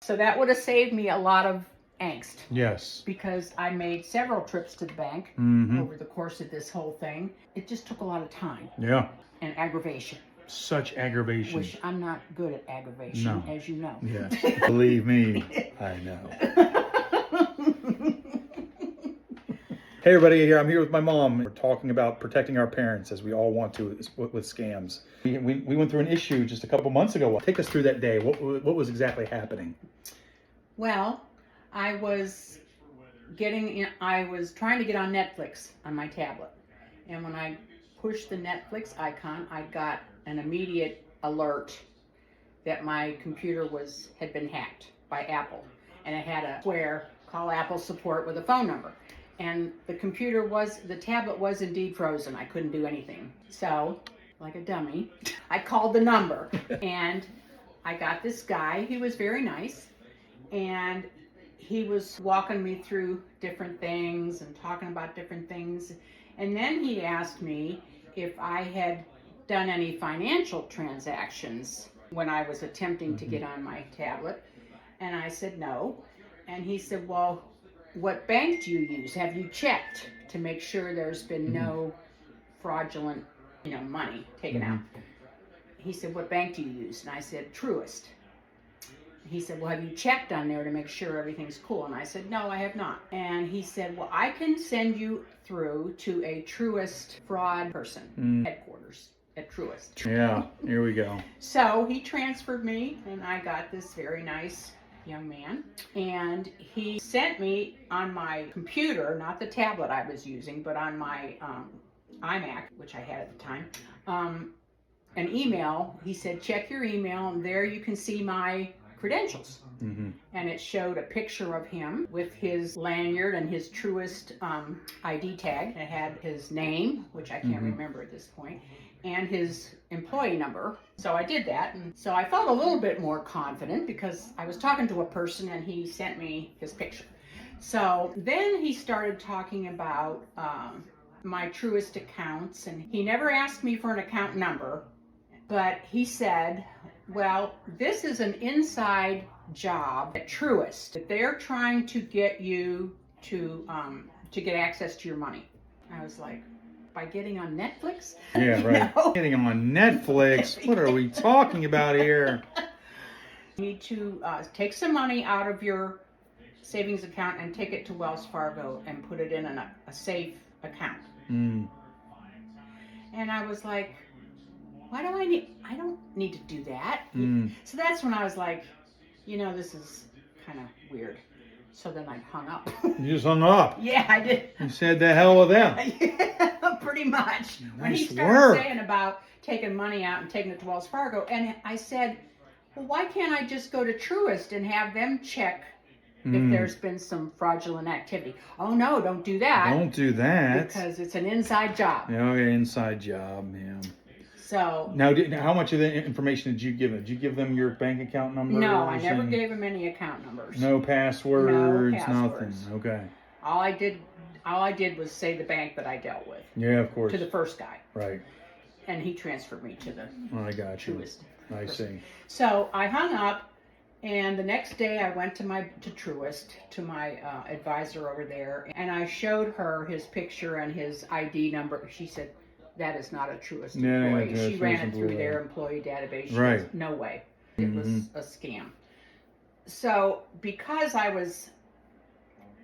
So that would have saved me a lot of angst. Yes. Because I made several trips to the bank Mm-hmm. over the course of this whole thing. It just took a lot of time. Yeah. And aggravation. Such aggravation. Which I'm not good at aggravation, as you know. Yes. Believe me, I know. Hey everybody, I'm here with my mom. We're talking about protecting our parents, as we all want to with scams. We went through an issue just a couple months ago. Take us through that day. What was exactly happening? Well, I was trying to get on Netflix on my tablet. And when I pushed the Netflix icon, I got an immediate alert that my computer had been hacked by Apple. And it had a square, call Apple support with a phone number. And the tablet was indeed frozen. I couldn't do anything. So, like a dummy, I called the number. And I got this guy. He was very nice. And he was walking me through different things and talking about different things. And then he asked me if I had done any financial transactions when I was attempting to get on my tablet. And I said no. And he said, well, what bank do you use? Have you checked to make sure there's been no fraudulent, money taken out? He said, what bank do you use? And I said, Truist. He said, well, have you checked on there to make sure everything's cool? And I said, no, I have not. And he said, well, I can send you through to a Truist fraud person, headquarters at Truist. Yeah, here we go. So he transferred me, and I got this very nice young man. And he sent me on my computer, not the tablet I was using, but on my iMac, which I had at the time, an email. He said, check your email, and there you can see my credentials. And it showed a picture of him with his lanyard and his Truist ID tag. It had his name, which I can't remember at this point, and his employee number. So I did that, and so I felt a little bit more confident because I was talking to a person and he sent me his picture. So then he started talking about my Truist accounts, and he never asked me for an account number, but he said, well, this is an inside job at Truist, that they're trying to get you to get access to your money. I was like, by getting on Netflix? Yeah, right. Getting on Netflix? What are we talking about here? You need to take some money out of your savings account and take it to Wells Fargo and put it in a safe account. And I was like, I don't need to do that. So that's when I was like, this is kind of weird. So then I hung up. You just hung up? Yeah, I did. You said the hell with them. Yeah, pretty much. Nice when he started work. saying about taking money out and taking it to Wells Fargo, and I said, well, why can't I just go to Truist and have them check if there's been some fraudulent activity? Oh, no, don't do that. Don't do that. Because it's an inside job. Oh, yeah, inside job, man. So now, how much of the information did you give them? Did you give them your bank account number? No, I never gave them any account numbers. No passwords, No passwords. Nothing. Okay. All I did was say the bank that I dealt with. Yeah, of course. To the first guy. Right. And he transferred me to the got you. Truist. I see. So I hung up, and the next day I went to Truist, to my advisor over there, and I showed her his picture and his ID number. She said, that is not a Truist employee. Yeah, she ran it through their employee database. She Right. goes, no way. It was a scam. So because I was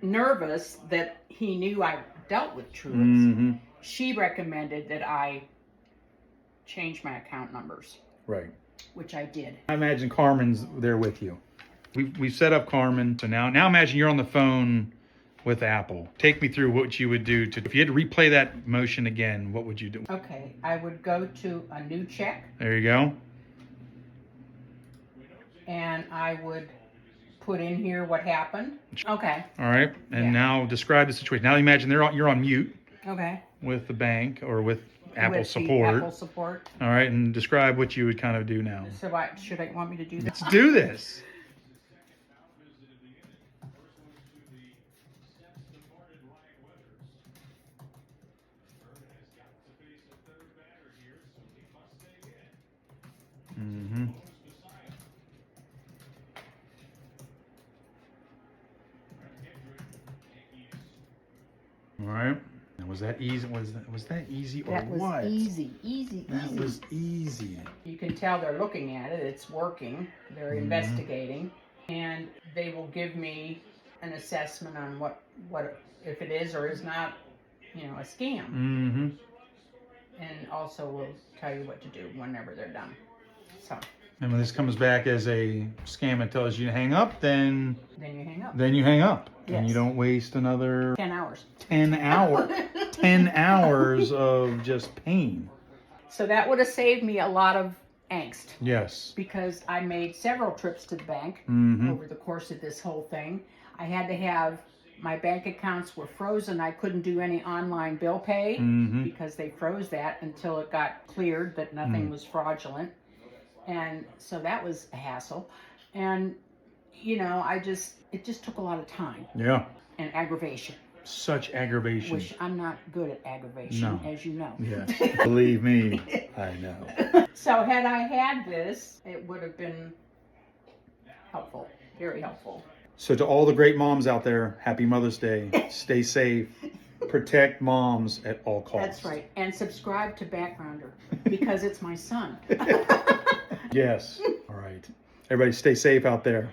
nervous that he knew I dealt with Truist, she recommended that I change my account numbers. Right. Which I did. I imagine Carmen's there with you. We've set up Carmen. So now imagine you're on the phone with Apple. Take me through what you would do if you had to replay that motion again, what would you do? Okay, I would go to a new check. There you go. And I would put in here what happened. Okay. All right. And now describe the situation. Now imagine you're on mute. Okay. With the bank or with Apple with support. Apple support. All right, and describe what you would kind of do now. So should I want me to do this? Let's do this. All right. And was that easy? Was that easy or That was what? easy. That was easy. You can tell they're looking at it. It's working. They're investigating, and they will give me an assessment on what if it is or is not, you know, a scam, Mm-hmm. and also will tell you what to do whenever they're done. So And when this comes back as a scam and tells you to hang up, then then you hang up. you hang up. And you Yes. don't waste another 10 hours. 10 hours 10 hours of just pain. So that would have saved me a lot of angst, Yes. because I made several trips to the bank Mm-hmm. over the course of this whole thing. I had to have my bank accounts were frozen. I couldn't do any online bill pay Mm-hmm. because they froze that until it got cleared that nothing was fraudulent. And so that was a hassle. And you know, it just took a lot of time Yeah. and aggravation, Such aggravation. which I'm not good at aggravation, No. as you know. Yes. Believe me, I know. So had I had this, it would have been helpful, very helpful. So to all the great moms out there, happy Mother's Day. Stay safe. Protect moms at all costs. That's right. And subscribe to Backgrounder because it's my son. Yes. All right. Everybody stay safe out there.